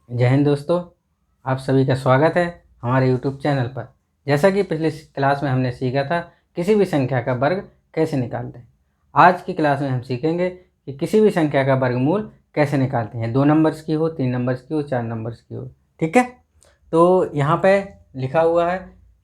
जय हिंद दोस्तों, आप सभी का स्वागत है हमारे YouTube चैनल पर। जैसा कि पिछली क्लास में हमने सीखा था किसी भी संख्या का वर्ग कैसे निकालते हैं, आज की क्लास में हम सीखेंगे कि किसी भी संख्या का वर्गमूल कैसे निकालते हैं। 2 नंबर्स की हो, 3 नंबर्स की हो, 4 नंबर्स की हो। ठीक है, तो यहाँ पे लिखा हुआ है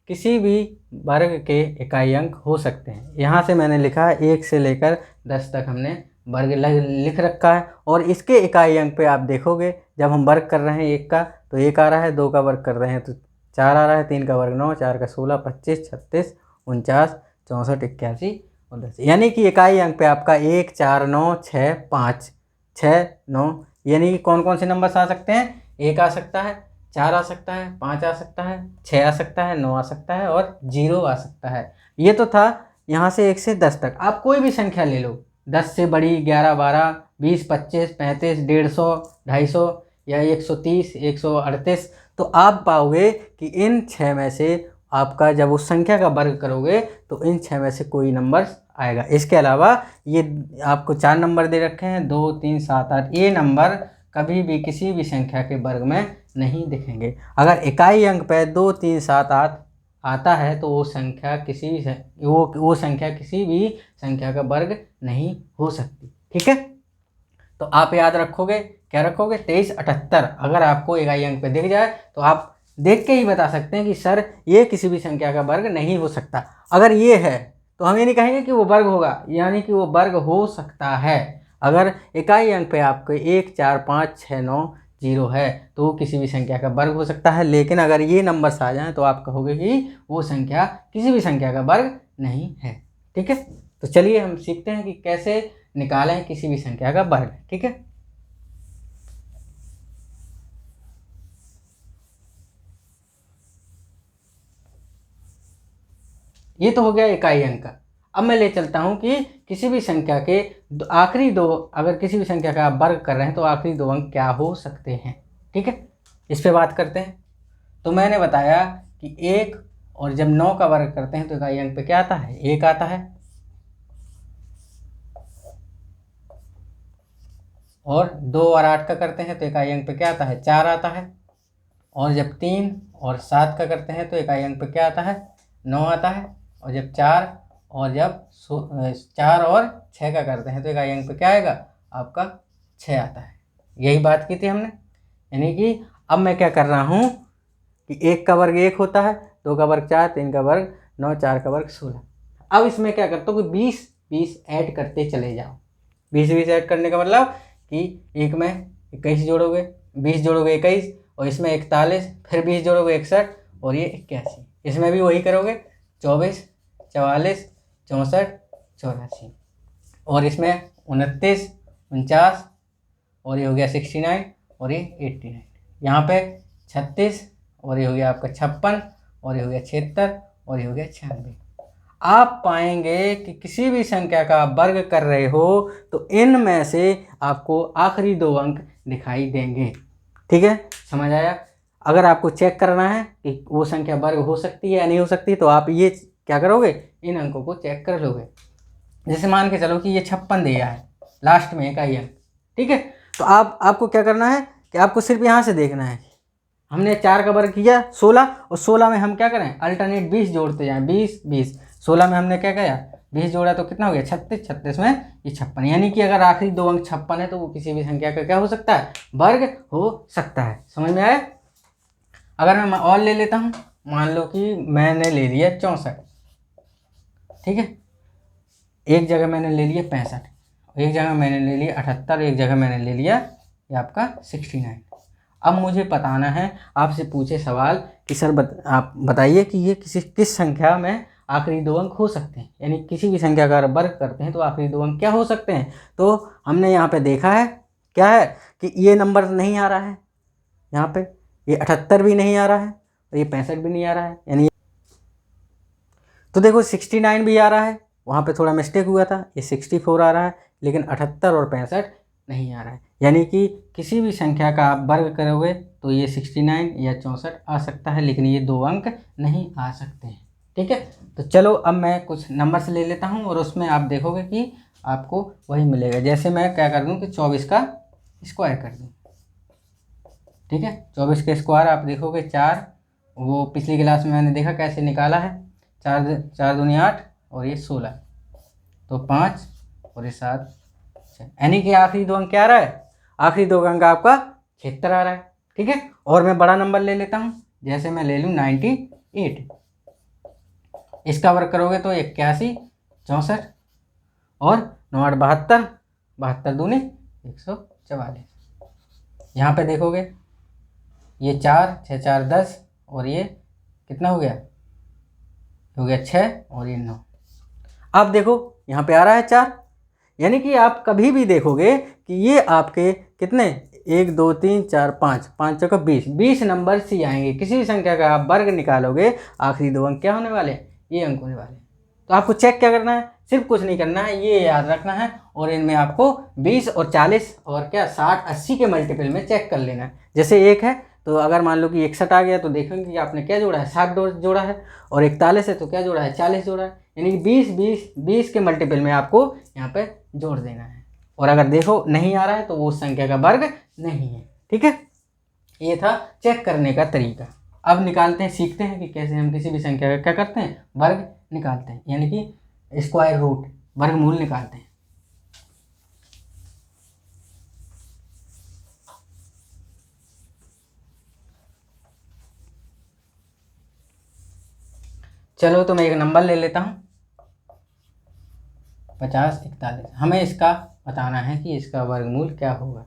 किसी भी वर्ग के इकाई अंक हो सकते हैं। यहाँ से मैंने लिखा है 1 से लेकर 10 तक हमने वर्ग लिख रखा है। और इसके इकाई अंक पे आप देखोगे, जब हम वर्ग कर रहे हैं 1 का तो 1 आ रहा है, 2 का वर्ग कर रहे हैं तो 4 आ रहा है, 3 का वर्ग 9, 4 का 16, 25, 36, 49, 64, 81 और 10। यानी कि इकाई अंक पे आपका 1, 4, 9, 6, 5, 6, 9, यानी कि कौन कौन से नंबर्स आ सकते हैं। 1 आ सकता है, 4 आ सकता है, 5 आ सकता है, 6 आ सकता है, 9 आ सकता है और 0 आ सकता है। ये तो था यहाँ से 1 से 10 तक। आप कोई भी संख्या ले लो, 10 से बड़ी, 11, 12, 20, 25, 35, 150, 250 या 130, 138, तो आप पाओगे कि इन 6 में से आपका जब उस संख्या का वर्ग करोगे तो इन 6 में से कोई नंबर आएगा। इसके अलावा ये आपको 4 नंबर दे रखे हैं, 2, 3, 7, 8। ये नंबर कभी भी किसी भी संख्या के वर्ग में नहीं दिखेंगे। अगर इकाई अंक पे 2, 3, 7, 8 आता है तो वो संख्या किसी भी वो संख्या किसी भी संख्या का वर्ग नहीं हो सकती। ठीक है, तो आप याद रखोगे, क्या रखोगे, 23, 78। अगर आपको इकाई अंक पे दिख जाए तो आप देख के ही बता सकते हैं कि सर ये किसी भी संख्या का वर्ग नहीं हो सकता। अगर ये है तो हम ये नहीं कहेंगे कि वो वर्ग होगा, यानी कि वो वर्ग हो सकता है। अगर इकाई अंक पे आपको 1, 4, 5, 6, 9, 0 है तो वो किसी भी संख्या का वर्ग हो सकता है। लेकिन अगर ये नंबर्स आ जाएं तो आप कहोगे कि वो संख्या किसी भी संख्या का वर्ग नहीं है। ठीक है, तो चलिए हम सीखते हैं कि कैसे निकालें किसी भी संख्या का वर्ग। ठीक है, ये तो हो गया इकाई अंक का। अब मैं ले चलता हूं कि किसी भी संख्या के आखिरी दो, अगर किसी भी संख्या का आप वर्ग कर रहे हैं तो आखिरी 2 अंक क्या हो सकते हैं। ठीक है, इस पे बात करते हैं। तो मैंने बताया कि 1 और जब 9 का वर्ग करते हैं तो इकाई अंक पे क्या आता है, 1 आता है। और 2 और 8 का करते हैं तो इकाई अंक पे क्या आता है, 4 आता है। और जब 3 और 7 का करते हैं तो इकाई अंक पे क्या आता है, 9 आता है। और जब 4 और 6 का करते हैं तो इकाई अंक पे क्या आएगा, आपका 6 आता है। यही बात की थी हमने। यानी कि अब मैं क्या कर रहा हूँ कि 1 का वर्ग 1 होता है, 2 का वर्ग 4, 3 का वर्ग 9, 4 का वर्ग 16। अब इसमें क्या करता हूँ कि 20 20 ऐड करते चले जाओ। 20 20 ऐड करने का मतलब कि 1 में 21 जोड़ोगे, 20 जोड़ोगे 21, और इसमें 41, फिर 20 जोड़ोगे 61 और ये 81। इसमें भी वही करोगे, 24, 44, 64, 84 और इसमें 29, 49 और ये हो गया 69 और ये 89। यहाँ पे 36 और ये हो गया आपका 56 और ये हो गया 76 और ये हो गया 96। आप पाएंगे कि किसी भी संख्या का आप वर्ग कर रहे हो तो इनमें से आपको आखिरी 2 अंक दिखाई देंगे। ठीक है, समझ आया। अगर आपको चेक करना है कि वो संख्या वर्ग हो सकती है या नहीं हो सकती तो आप ये क्या करोगे, इन अंकों को चेक कर लोगे। जैसे मान के चलो कि ये 56 दिया है लास्ट में इकाई अंक। ठीक है, तो आपको क्या करना है कि आपको सिर्फ यहाँ से देखना है। हमने 4 का वर्ग किया 16 और 16 में हम क्या करें, अल्टरनेट 20 जोड़ते जाएं। 20 20, 16 में हमने क्या किया, 20 जोड़ा तो कितना हो गया, 36, 36 में ये 56। यानी कि अगर आखिरी 2 अंक 56 है तो वो किसी भी संख्या का क्या हो सकता है, वर्ग हो सकता है। समझ में आया। अगर मैं और ले लेता हूँ, मान लो कि मैंने ले लिया 64। ठीक है, एक जगह मैंने ले लिया 65, एक जगह मैंने ले लिया 78, एक जगह मैंने ले लिया ये आपका 69। अब मुझे बताना है, आपसे पूछे सवाल कि सर आप बताइए कि ये किस संख्या में आखिरी 2 अंक हो सकते हैं। यानी किसी भी संख्या का वर्ग करते हैं तो आखिरी 2 अंक क्या हो सकते हैं। तो हमने यहाँ पे देखा है क्या है कि ये नंबर नहीं आ रहा है, यहाँ पे ये 78 भी नहीं आ रहा है और ये 65 भी नहीं आ रहा है। यानी तो देखो 69 भी आ रहा है, वहाँ पे थोड़ा मिस्टेक हुआ था, ये 64 आ रहा है, लेकिन 78 और 65 नहीं आ रहा है। यानी कि किसी भी संख्या का आप वर्ग करोगे तो ये 69 या 64 आ सकता है, लेकिन ये 2 अंक नहीं आ सकते हैं। ठीक है, तो चलो अब मैं कुछ नंबर्स ले लेता हूँ और उसमें आप देखोगे कि आपको वही मिलेगा। जैसे मैं क्या कर दूँ कि 24 का स्क्वायर कर दूँ। ठीक है। 24 के स्क्वायर आप देखोगे 4, वो पिछली क्लास में मैंने देखा कैसे निकाला है। 4 दूनी 8 और ये 16, तो 5 और ये 7 6, यानी कि आखिरी दो अंक क्या आ रहा है, आखिरी दो अंक आपका 76 आ रहा है। ठीक है। और मैं बड़ा नंबर ले लेता हूँ, जैसे मैं ले लूँ 98, इसका वर्ग करोगे तो 81 64 और 9 8 72, 72 दूनी 144। यहाँ पे देखोगे ये 4 6 4 10 और ये कितना हो गया 6 और ये 9। अब देखो यहाँ पे आ रहा है 4, यानी कि आप कभी भी देखोगे कि ये आपके कितने 1 2 3 4 5 5 चौका 20 नंबर से आएंगे। किसी भी संख्या का आप वर्ग निकालोगे, आखिरी दो अंक क्या होने वाले, ये अंक होने वाले। तो आपको चेक क्या करना है, सिर्फ कुछ नहीं करना है, ये याद रखना है और इनमें आपको 20 और 40 और क्या 60 80 के मल्टीपल में चेक कर लेना है। जैसे 1 है तो अगर मान लो कि 61 आ गया तो देखेंगे कि आपने क्या जोड़ा है, 60 जोड़ा है, और 41 है तो क्या जोड़ा है, 40 जोड़ा है, यानी कि 20 के मल्टीपल में आपको यहाँ पे जोड़ देना है। और अगर देखो नहीं आ रहा है तो वो उस संख्या का वर्ग नहीं है। ठीक है, ये था चेक करने का तरीका। अब निकालते हैं, सीखते हैं कि कैसे हम किसी भी संख्या का क्या करते हैं, वर्ग निकालते हैं, यानी कि स्क्वायर रूट, वर्गमूल निकालते हैं। चलो तो मैं एक नंबर ले लेता हूँ 50 41। हमें इसका बताना है कि इसका वर्गमूल क्या होगा।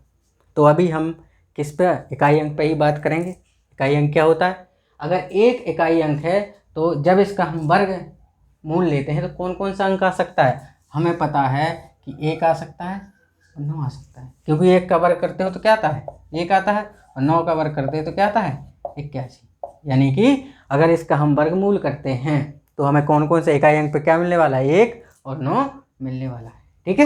तो अभी हम किस पे, इकाई अंक पे ही बात करेंगे। इकाई अंक क्या होता है, अगर एक इकाई अंक है तो जब इसका हम वर्ग मूल लेते हैं तो कौन कौन सा अंक आ सकता है, हमें पता है कि 1 आ सकता है और 9 आ सकता है, क्योंकि 1 का वर्ग करते हो तो क्या आता है 1 आता है, और 9 का वर्ग करते हो तो क्या आता है 81। यानी कि अगर इसका हम वर्गमूल करते हैं तो हमें कौन कौन से इकाई अंक पे क्या मिलने वाला है, 1 और 9 मिलने वाला है। ठीक है,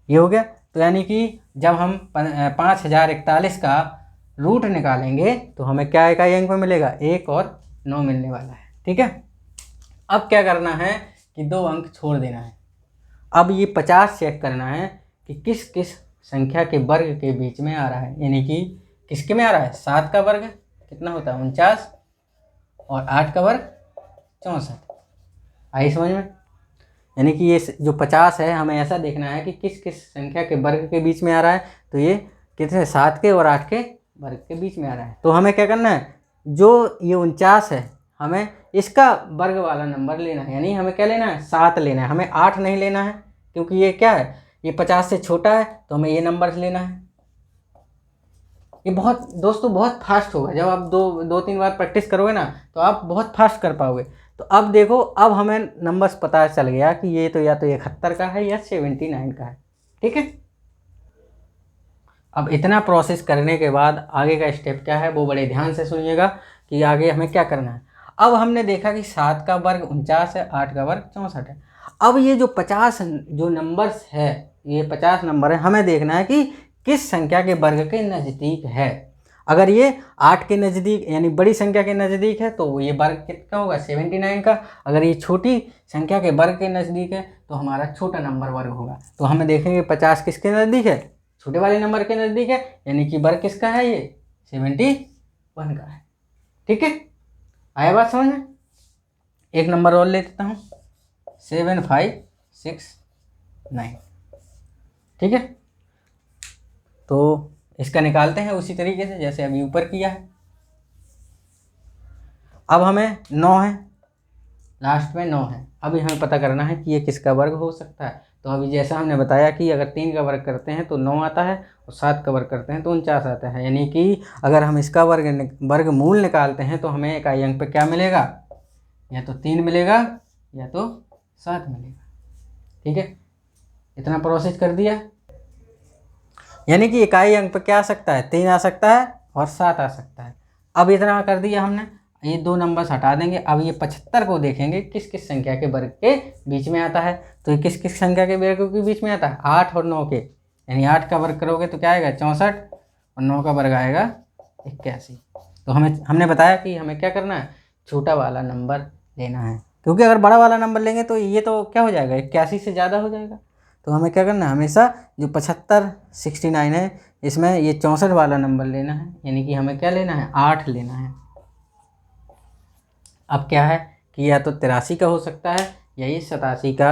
ये हो गया। तो यानी कि जब हम 5041 का रूट निकालेंगे तो हमें क्या इकाई अंक में मिलेगा, 1 और 9 मिलने वाला है। ठीक है, अब क्या करना है कि 2 अंक छोड़ देना है। अब ये 50 चेक करना है कि किस किस संख्या के वर्ग के बीच में आ रहा है, यानी कि किसके में आ रहा है, 7 का वर्ग कितना होता है 49 और 8 का वर्ग 64। आई समझ में, यानी कि ये जो 50 है हमें ऐसा देखना है कि किस किस संख्या के वर्ग के बीच में आ रहा है, तो ये कितने 7 के और 8 के वर्ग के बीच में आ रहा है। तो हमें क्या करना है, जो ये 49 है हमें इसका वर्ग वाला नंबर लेना है, यानी हमें क्या लेना है 7 लेना है, हमें 8 नहीं लेना है, क्योंकि ये क्या है, ये 50 से छोटा है, तो हमें ये नंबर लेना है। ये बहुत दोस्तों बहुत फास्ट होगा, जब आप दो तीन बार प्रैक्टिस करोगे ना तो आप बहुत फास्ट कर पाओगे। तो अब देखो, अब हमें नंबर्स पता चल गया कि ये तो या तो 71 का है या 79 का है। ठीक है, अब इतना प्रोसेस करने के बाद आगे का स्टेप क्या है वो बड़े ध्यान से सुनिएगा कि आगे हमें क्या करना है। अब हमने देखा कि 7 का वर्ग 49 है, 8 का वर्ग 64 है। अब ये जो 50 जो नंबर्स है, ये 50 नंबर है, हमें देखना है कि किस संख्या के वर्ग के नज़दीक है। अगर ये 8 के नज़दीक यानी बड़ी संख्या के नज़दीक है तो ये वर्ग कितना होगा 79 का। अगर ये छोटी संख्या के वर्ग के नज़दीक है तो हमारा छोटा नंबर वर्ग होगा। तो हमें देखेंगे 50 किसके नज़दीक है, छोटे वाले नंबर के नज़दीक है, यानी कि वर्ग किसका है, ये 71 का है। ठीक है, आया बात समझ में। एक नंबर और ले लेता हूँ 7569। ठीक है, तो इसका निकालते हैं उसी तरीके से जैसे अभी ऊपर किया है। अब हमें 9 है, लास्ट में 9 है, अभी हमें पता करना है कि ये किसका वर्ग हो सकता है। तो अभी जैसा हमने बताया कि अगर 3 का वर्ग करते हैं तो 9 आता है और 7 का वर्ग करते हैं तो 49 आता है, यानी कि अगर हम इसका वर्गमूल निकालते हैं तो हमें इकाई अंक पे क्या मिलेगा, या तो 3 मिलेगा या तो 7 मिलेगा। ठीक है, इतना प्रोसेस कर दिया, यानी कि इकाई अंक पे क्या आ सकता है, 3 आ सकता है और 7 आ सकता है। अब इतना कर दिया हमने, ये 2 नंबर्स हटा देंगे। अब ये 75 को देखेंगे किस किस संख्या के वर्ग के बीच में आता है। तो ये किस किस संख्या के वर्ग के बीच में आता है, 8 और 9 के, यानी 8 का वर्ग करोगे तो क्या आएगा 64 और 9 का वर्ग आएगा 81। तो हमने बताया कि हमें क्या करना है, छोटा वाला नंबर लेना है, क्योंकि अगर बड़ा वाला नंबर लेंगे तो ये तो क्या हो जाएगा 81 से ज़्यादा हो जाएगा। तो हमें क्या करना है, हमेशा जो 69 है इसमें ये 64 वाला नंबर लेना है, यानी कि हमें क्या लेना है, 8 लेना है। अब क्या है कि या तो 83 का हो सकता है या ये 87 का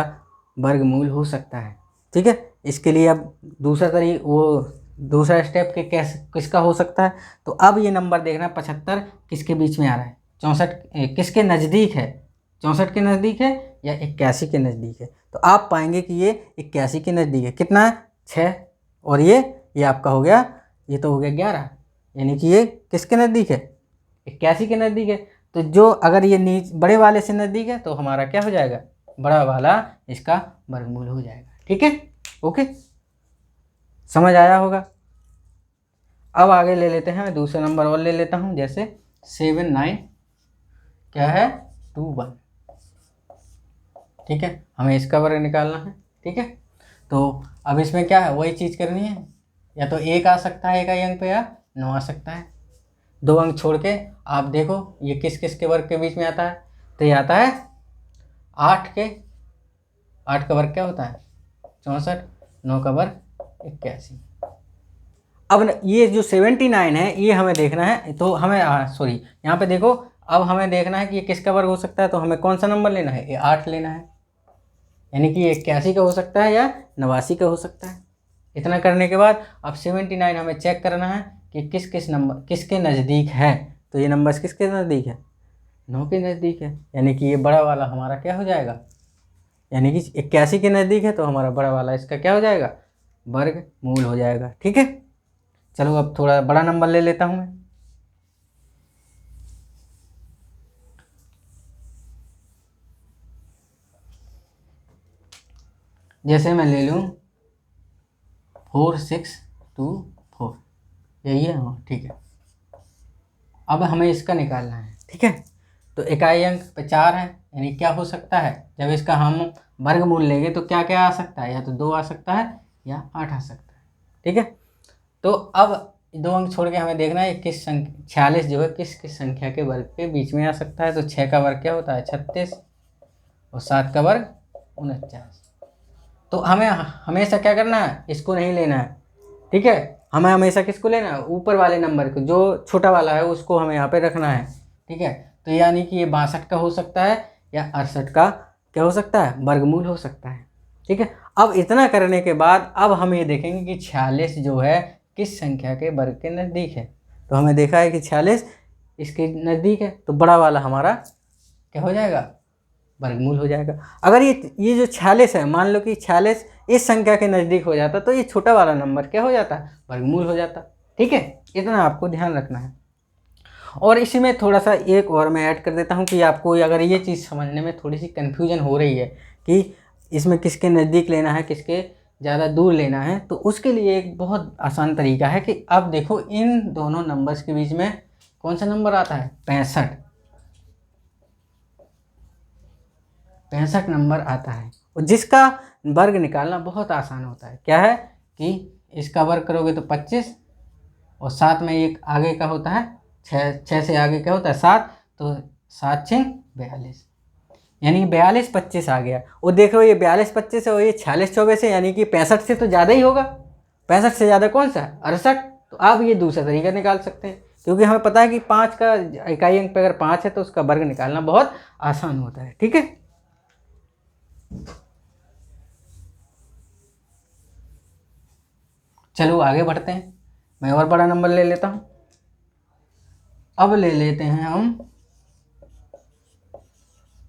वर्गमूल हो सकता है। ठीक है, इसके लिए अब दूसरा स्टेप के कैसे किसका हो सकता है, तो अब ये नंबर देखना 75 किसके बीच में आ रहा है, 64 किसके नज़दीक है, 64 के नज़दीक है या 81 के नज़दीक है। तो आप पाएंगे कि ये 81 के नज़दीक है। कितना है, 6, और ये आपका हो गया, ये तो हो गया 11, यानी कि ये किसके नज़दीक है, 81 के नज़दीक है। तो जो अगर ये बड़े वाले से नज़दीक है तो हमारा क्या हो जाएगा, बड़ा वाला इसका वर्गमूल हो जाएगा। ठीक है, ओके, समझ आया होगा। अब आगे ले लेते हैं, मैं दूसरा नंबर और ले लेता हूँ, जैसे 7 9 क्या है 2 1। ठीक है, हमें इसका वर्ग निकालना है। ठीक है, तो अब इसमें क्या है, वही चीज़ करनी है, या तो 1 आ सकता है इकाई अंक पे या 9 आ सकता है। 2 अंक छोड़ के आप देखो ये किस किस के वर्ग के बीच में आता है, तो ये आता है 8 का वर्ग क्या होता है 64, 9 का वर्ग 81। अब ये जो 79 है ये हमें देखना है, तो हमें सॉरी यहाँ पे देखो, अब हमें देखना है कि ये किसका वर्ग हो सकता है, तो हमें कौन सा नंबर लेना है, ये 8 लेना है, यानी कि ये 81 का हो सकता है या 89 का हो सकता है। इतना करने के बाद अब 79 हमें चेक करना है कि किसके नज़दीक है, तो ये नंबर किसके नज़दीक है, 9 के नज़दीक है, यानी कि ये बड़ा वाला हमारा क्या हो जाएगा, यानी कि 81 के नज़दीक है, तो हमारा बड़ा वाला इसका क्या हो जाएगा, वर्गमूल हो जाएगा। ठीक है, चलो अब थोड़ा बड़ा नंबर ले लेता हूँ मैं, जैसे मैं ले लूँ 4 6 2 4, यही है, हाँ ठीक है। अब हमें इसका निकालना है। ठीक है, तो इकाई अंक पे 4 है, यानी क्या हो सकता है, जब इसका हम वर्गमूल लेंगे तो क्या क्या आ सकता है, या तो 2 आ सकता है या 8 आ सकता है। ठीक है, तो अब 2 अंक छोड़ के हमें देखना है किस संख्या 46 जो है किस किस संख्या के वर्ग के बीच में आ सकता है। तो 6 का वर्ग क्या होता है 36, और 7 का वर्ग 49। तो हमें हमेशा क्या करना है, इसको नहीं लेना है। ठीक है, हमें हमेशा किसको लेना है, ऊपर वाले नंबर को, जो छोटा वाला है उसको हमें यहाँ पे रखना है। ठीक है, तो यानी कि ये 62 का हो सकता है या 68 का क्या हो सकता है, वर्गमूल हो सकता है। ठीक है, अब इतना करने के बाद अब हम ये देखेंगे कि 46 जो है किस संख्या के वर्ग के नज़दीक है। तो हमें देखा है कि 46 इसके नज़दीक है, तो बड़ा वाला हमारा क्या हो जाएगा, वर्गमूल हो जाएगा। अगर ये जो 46 है, मान लो कि 46 इस संख्या के नज़दीक हो जाता, तो ये छोटा वाला नंबर क्या हो जाता, वर्गमूल हो जाता। ठीक है, इतना आपको ध्यान रखना है। और इसी में थोड़ा सा एक और मैं ऐड कर देता हूँ कि आपको अगर ये चीज़ समझने में थोड़ी सी कन्फ्यूजन हो रही है कि इसमें किसके नज़दीक लेना है, किसके ज़्यादा दूर लेना है, तो उसके लिए एक बहुत आसान तरीका है कि अब देखो इन दोनों नंबर्स के बीच में कौन सा नंबर आता है, 65 नंबर आता है, और जिसका वर्ग निकालना बहुत आसान होता है। क्या है कि इसका वर्ग करोगे तो 25, और साथ में एक आगे का होता है 6 से आगे क्या होता है 7, तो 7 6 42, यानी 42 25 आ गया। और देखो ये 42 25 है और ये 46 24 है, यानी कि 65 से तो ज़्यादा ही होगा। 65 से ज़्यादा कौन सा है, 68। तो आप ये दूसरा तरीका निकाल सकते हैं, क्योंकि हमें पता है कि 5 का इकाई अंक पे अगर 5 है तो उसका वर्ग निकालना बहुत आसान होता है। ठीक है, चलो आगे बढ़ते हैं, मैं और बड़ा नंबर ले लेता हूँ। अब ले लेते हैं हम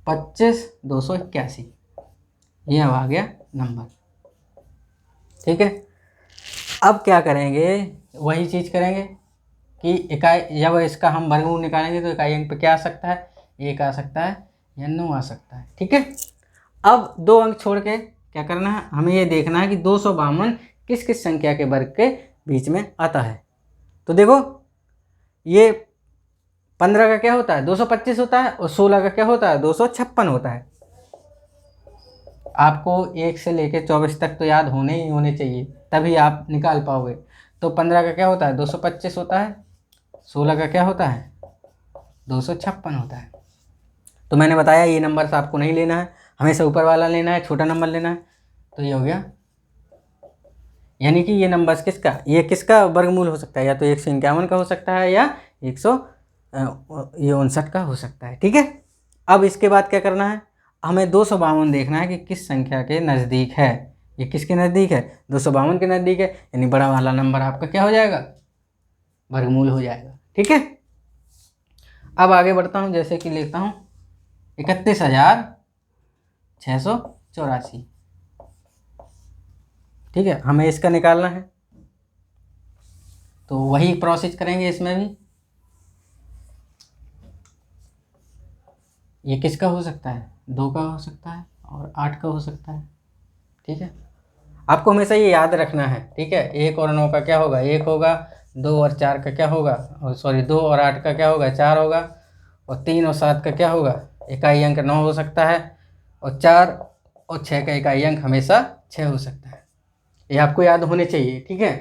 25 281, ये अब आ गया नंबर। ठीक है, अब क्या करेंगे, वही चीज़ करेंगे कि इकाई, जब इसका हम वर्गमूल निकालेंगे तो इकाई अंक पे क्या आ सकता है, 1 आ सकता है या 9 आ सकता है। ठीक है, अब 2 अंक छोड़ के क्या करना है, हमें ये देखना है कि 252 किस किस संख्या के वर्ग के बीच में आता है। तो देखो ये 15 का क्या होता है 225 होता है, और 16 का क्या होता है 256 होता है। आपको 1 से लेकर 24 तक तो याद होने ही होने चाहिए, तभी आप निकाल पाओगे। तो 15 का क्या होता है 225 होता है, 16 का क्या होता है 256 होता है। तो मैंने बताया ये नंबर से आपको नहीं लेना है, हमेशा ऊपर वाला लेना है, छोटा नंबर लेना है। तो ये हो गया यानी कि ये नंबर किसका, ये किसका वर्गमूल हो सकता है, या तो 151 का हो सकता है या 159 का हो सकता है। ठीक है, अब इसके बाद क्या करना है, हमें 252 देखना है कि किस संख्या के नज़दीक है। ये किसके नज़दीक है, 252 के नज़दीक है, यानी बड़ा वाला नंबर आपका क्या हो जाएगा, वर्गमूल हो जाएगा। ठीक है, अब आगे बढ़ता हूँ, जैसे कि लिखता हूँ 31,684। ठीक है, हमें इसका निकालना है, तो वही प्रोसेस करेंगे इसमें भी। ये किसका हो सकता है, 2 का हो सकता है और 8 का हो सकता है। ठीक है, आपको हमेशा ये याद रखना है। ठीक है, 1 और 9 का क्या होगा, 1 होगा, 2 और 4 का क्या होगा, और सॉरी 2 और 8 का क्या होगा, 4 होगा, और 3 और 7 का क्या होगा, इकाई अंक 9 हो सकता है, और 4 और 6 का इकाई अंक हमेशा 6 हो सकता है। ये आपको याद होने चाहिए। ठीक है,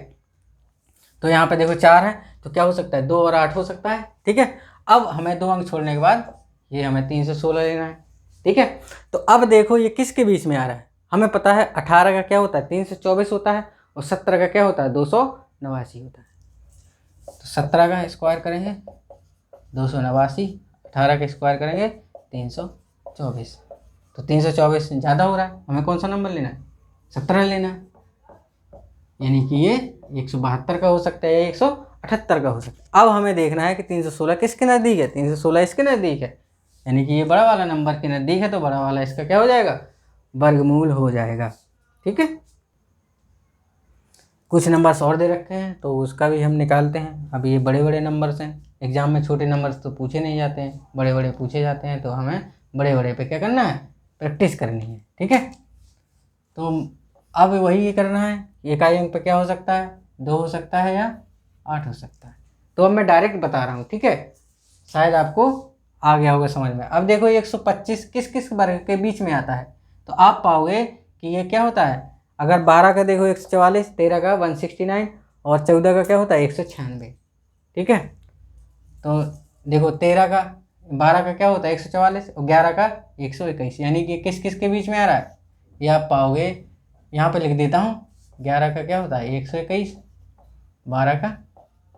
तो यहाँ पे देखो 4 है, तो क्या हो सकता है, 2 और 8 हो सकता है। ठीक है, अब हमें 2 अंक छोड़ने के बाद ये हमें 316 लेना है। ठीक है, तो अब देखो ये किसके बीच में आ रहा है, हमें पता है 18 का क्या होता है, 324 होता है, और 17 का क्या होता है, 289 होता है। तो 17 का स्क्वायर करेंगे 289, 18 का स्क्वायर करेंगे 324। तो 324 ज़्यादा हो रहा है, हमें कौन सा नंबर लेना है, 17 लेना है, यानी कि ये 172 का हो सकता है या 178 का हो सकता है। अब हमें देखना है कि 316 किसके नज़दीक है, 316 इसके नज़दीक है, यानी कि ये बड़ा वाला नंबर के नज़दीक है, तो बड़ा वाला इसका क्या हो जाएगा, वर्गमूल हो जाएगा। ठीक है, कुछ नंबर्स और दे रखे हैं तो उसका भी हम निकालते हैं। अब ये बड़े बड़े नंबर्स हैं, एग्जाम में छोटे नंबर्स तो पूछे नहीं जाते हैं, बड़े बड़े पूछे जाते हैं, तो हमें बड़े बड़े पे क्या करना है, प्रैक्टिस करनी है। ठीक है, तो अब वही ये करना है, इकाई अंक पे क्या हो सकता है, 2 हो सकता है या 8 हो सकता है। तो अब मैं डायरेक्ट बता रहा हूँ। ठीक है, शायद आपको आ गया होगा समझ में। अब देखो 125 किस किस वर्ग के बीच में आता है, तो आप पाओगे कि ये क्या होता है, अगर 12 का देखो 144, 13 का 169, और 14 का क्या होता है 196। ठीक है, तो देखो 13 का 12 का क्या होता है 144, और 11 का 121, यानी कि किस किस के बीच में आ रहा है, ये आप पाओगे। यहाँ पे लिख देता हूँ, 11 का क्या होता है 121, 12 का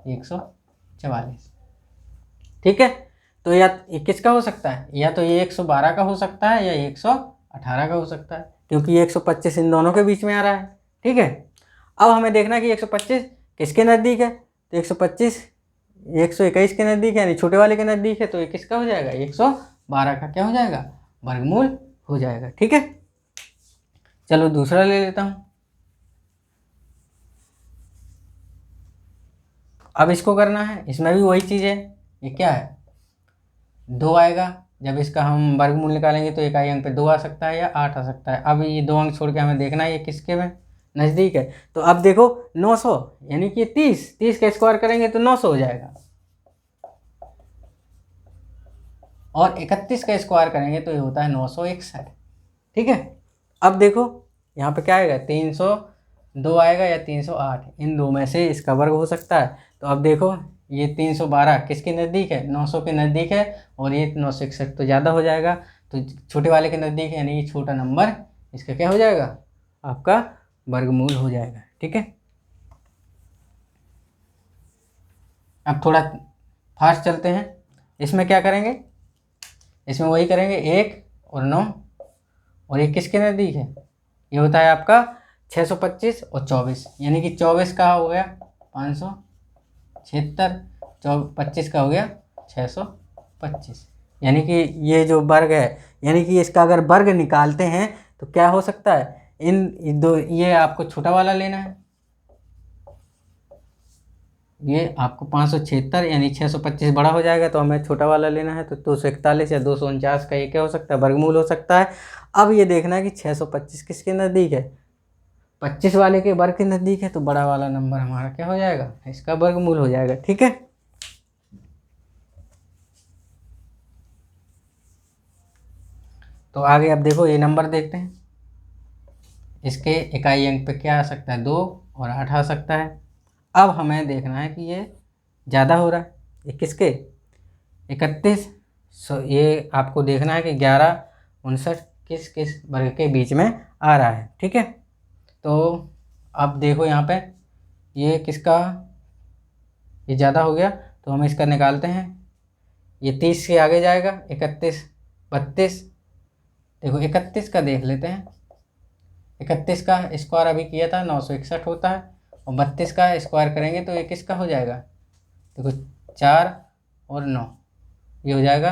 144। ठीक है, तो या ये किसका हो सकता है, या तो ये 112 का हो सकता है या 118 का हो सकता है, क्योंकि ये 125 इन दोनों के बीच में आ रहा है। ठीक है, अब हमें देखना है कि 125 किसके नज़दीक है, तो 125 121 के नज़दीक है, यानी छोटे वाले के नज़दीक है, तो ये किसका हो जाएगा, 112 का क्या हो जाएगा, वर्गमूल हो जाएगा। ठीक है, चलो दूसरा ले लेता हूँ। अब इसको करना है, इसमें भी वही चीज़ है, ये क्या है, 2 आएगा, जब इसका हम वर्गमूल निकालेंगे तो इकाई अंक पे 2 आ सकता है या 8 आ सकता है। अब ये 2 अंक छोड़ के हमें देखना है ये किसके में नज़दीक है, तो अब देखो 900, यानी कि 30 का स्क्वायर करेंगे तो 900 हो जाएगा, और 31 का स्क्वायर करेंगे तो ये होता है 961। ठीक है, अब देखो यहाँ पे क्या आएगा, 302 आएगा या 308, इन दो में से इसका वर्ग हो सकता है। तो अब देखो ये 312 किसके नज़दीक है, 900 के नज़दीक है, और ये 961 तो ज़्यादा हो जाएगा, तो छोटे वाले के नज़दीक है, यानी ये छोटा नंबर इसका क्या हो जाएगा, आपका वर्गमूल हो जाएगा। ठीक है, अब थोड़ा फास्ट चलते हैं, इसमें क्या करेंगे, इसमें वही करेंगे 1 और 9, और ये किसके नज़दीक है, ये होता है आपका 625 और 24, यानी कि 24 का हो गया 576, 25 का हो गया 625, यानी कि ये जो वर्ग है, यानी कि इसका अगर वर्ग निकालते हैं तो क्या हो सकता है, इन दो, ये आपको छोटा वाला लेना है, ये आपको 576 यानी 625 बड़ा हो जाएगा, तो हमें छोटा वाला लेना है, तो 241 या 249 का ये क्या हो सकता है, वर्गमूल हो सकता है। अब ये देखना है कि 625 किसके नज़दीक है, 25 वाले के वर्ग के नज़दीक है, तो बड़ा वाला नंबर हमारा क्या हो जाएगा, इसका वर्गमूल हो जाएगा। ठीक है, तो आगे अब देखो ये नंबर देखते हैं, इसके इकाई अंक पे क्या आ सकता है, 2 और 8 आ सकता है। अब हमें देखना है कि ये ज़्यादा हो रहा है, ये किसके 31, ये आपको देखना है कि 11 59 किस किस वर्ग के बीच में आ रहा है। ठीक है, तो अब देखो यहाँ पे ये किसका, ये ज़्यादा हो गया तो हम इसका निकालते हैं। ये 30 से आगे जाएगा, 31, 32। देखो 31 का देख लेते हैं। 31 का स्क्वायर अभी किया था 961 होता है, और 32 का स्क्वायर करेंगे तो ये किसका हो जाएगा। देखो 4 और 9, ये हो जाएगा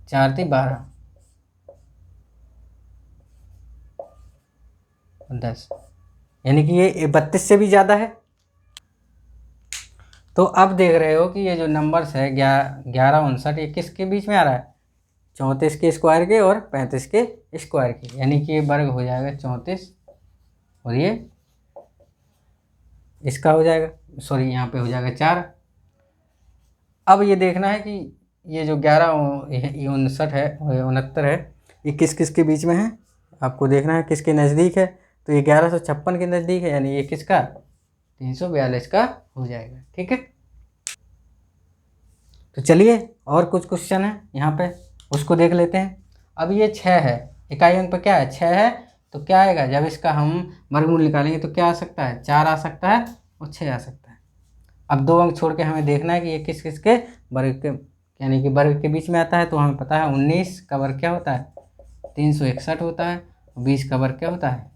4 × 12 और 10, यानी कि ये 32 से भी ज़्यादा है। तो अब देख रहे हो कि ये जो नंबर्स है 11, 59, ये किसके बीच में आ रहा है, 34 के स्क्वायर के और 35 के स्क्वायर के, यानी कि ये वर्ग हो जाएगा 34 और ये इसका हो जाएगा, सॉरी यहाँ पे हो जाएगा 4। अब ये देखना है कि ये जो 11, 59 है, 69 है, ये किस किस के बीच में है, आपको देखना है किसके नज़दीक है। तो ये 1156 के नज़दीक है, यानी ये किसका, 342 का हो जाएगा। ठीक है, तो चलिए और कुछ क्वेश्चन है यहाँ पे, उसको देख लेते हैं। अब ये 6 है, इकाई अंक पे क्या है, 6 है, तो क्या आएगा, जब इसका हम वर्गमूल निकालेंगे तो क्या आ सकता है, 4 आ सकता है और 6 आ सकता है। अब 2 अंक छोड़ के हमें देखना है कि ये किस किस के वर्ग के, यानी कि वर्ग के बीच में आता है। तो हमें पता है 19 का वर्ग क्या होता है, 361 होता है, 20 का वर्ग क्या होता है,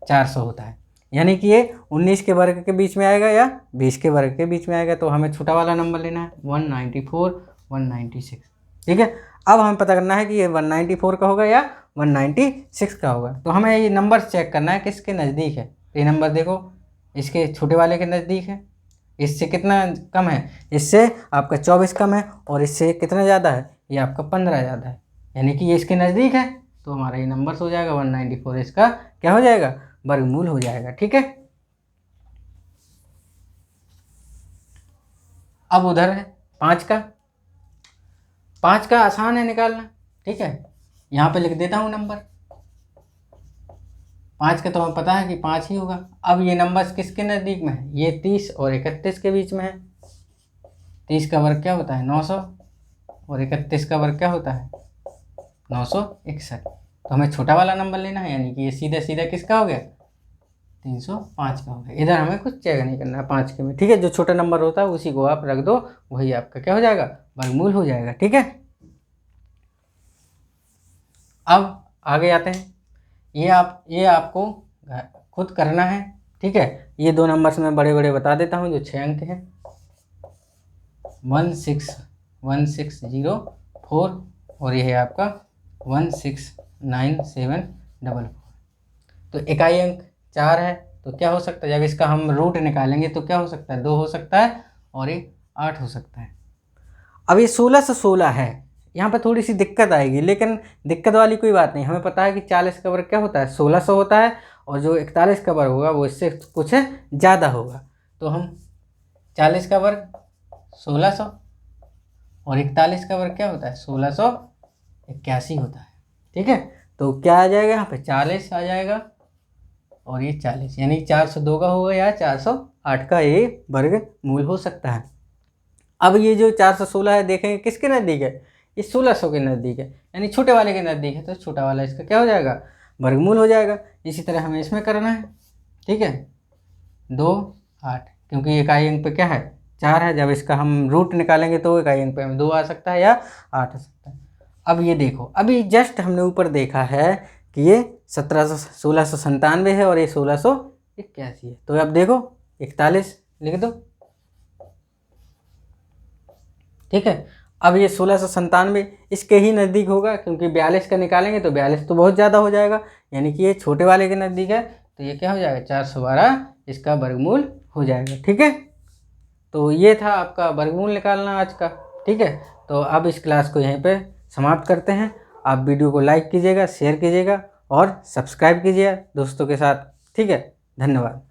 400 होता है, यानी कि ये 19 के वर्ग के बीच में आएगा या 20 के वर्ग के बीच में आएगा। तो हमें छोटा वाला नंबर लेना है, 194, 196। ठीक है, अब हमें पता करना है कि ये 194 का होगा या 196 का होगा। तो हमें ये नंबर चेक करना है किसके नज़दीक है। तो ये नंबर देखो इसके छोटे वाले के नज़दीक है, इससे कितना कम है, इससे आपका 24 कम है, और इससे कितना ज़्यादा है, ये आपका 15 ज़्यादा है, यानी कि ये इसके नज़दीक है। तो हमारा ये नंबर हो जाएगा 194, इसका क्या हो जाएगा, वर्गमूल हो जाएगा। ठीक है, अब उधर है 5 का। 5 का आसान है निकालना। ठीक है, यहाँ पे लिख देता हूँ नंबर 5 का, तो हमें पता है कि 5 ही होगा। अब ये नंबर किसके नज़दीक में है, ये 30 और 31 के बीच में है। 30 का वर्ग क्या होता है, 900, और 31 का वर्ग क्या होता है, 961। तो हमें छोटा वाला नंबर लेना है, यानी कि ये सीधा सीधा किसका हो गया, 305 का हो गया। इधर हमें कुछ चेक नहीं करना है 5 के में। ठीक है, जो छोटा नंबर होता है उसी को आप रख दो, वही आपका क्या हो जाएगा, वर्गमूल हो जाएगा। ठीक है, अब आगे आते हैं। ये आपको खुद करना है। ठीक है, ये 2 नंबर्स मैं बड़े बड़े बता देता हूँ जो 6 अंक हैं, 161604, और ये है आपका 169744। तो इकाई अंक 4 है, तो क्या हो सकता है, जब इसका हम रूट निकालेंगे तो क्या हो सकता है, 2 हो सकता है और ये 8 हो सकता है। अब ये 1616 है, यहाँ पे थोड़ी सी दिक्कत आएगी, लेकिन दिक्कत वाली कोई बात नहीं। हमें पता है कि 40 का वर्ग क्या होता है, 1600 होता है, और जो 41 का वर्ग होगा वो इससे कुछ ज़्यादा होगा। तो हम 40 का वर्ग 1600 और 41 का वर्ग क्या होता है, 1681 होता है। ठीक है, तो क्या आ जाएगा यहाँ पे, 40 आ जाएगा और ये 40, यानी 402 का होगा या 408 का ये वर्गमूल हो सकता है। अब ये जो 416 है, देखेंगे किसके नज़दीक है, ये 1600 के नज़दीक है, यानी छोटे वाले के नज़दीक है, तो छोटा वाला इसका क्या हो जाएगा, वर्गमूल हो जाएगा। इसी तरह हमें इसमें करना है। ठीक है, 2, 8, क्योंकि इकाई अंक पे क्या है, 4 है, जब इसका हम रूट निकालेंगे तो इकाई अंक पे हमें 2 आ सकता है या 8 आ सकता है। अब ये देखो, अभी जस्ट हमने ऊपर देखा है कि ये 1697 है और ये 1681 है। तो अब देखो 41 लिख दो। ठीक है, अब ये 1697 इसके ही नज़दीक होगा, क्योंकि 42 का निकालेंगे तो 42 तो बहुत ज़्यादा हो जाएगा, यानी कि ये छोटे वाले के नज़दीक है, तो ये क्या हो जाएगा, 412 इसका वर्गमूल हो जाएगा। ठीक है, तो ये था आपका वर्गमूल निकालना आज का। ठीक है, तो अब इस क्लास को यहीं पे समाप्त करते हैं। आप वीडियो को लाइक कीजिएगा, शेयर कीजिएगा और सब्सक्राइब कीजिएगा दोस्तों के साथ। ठीक है, धन्यवाद।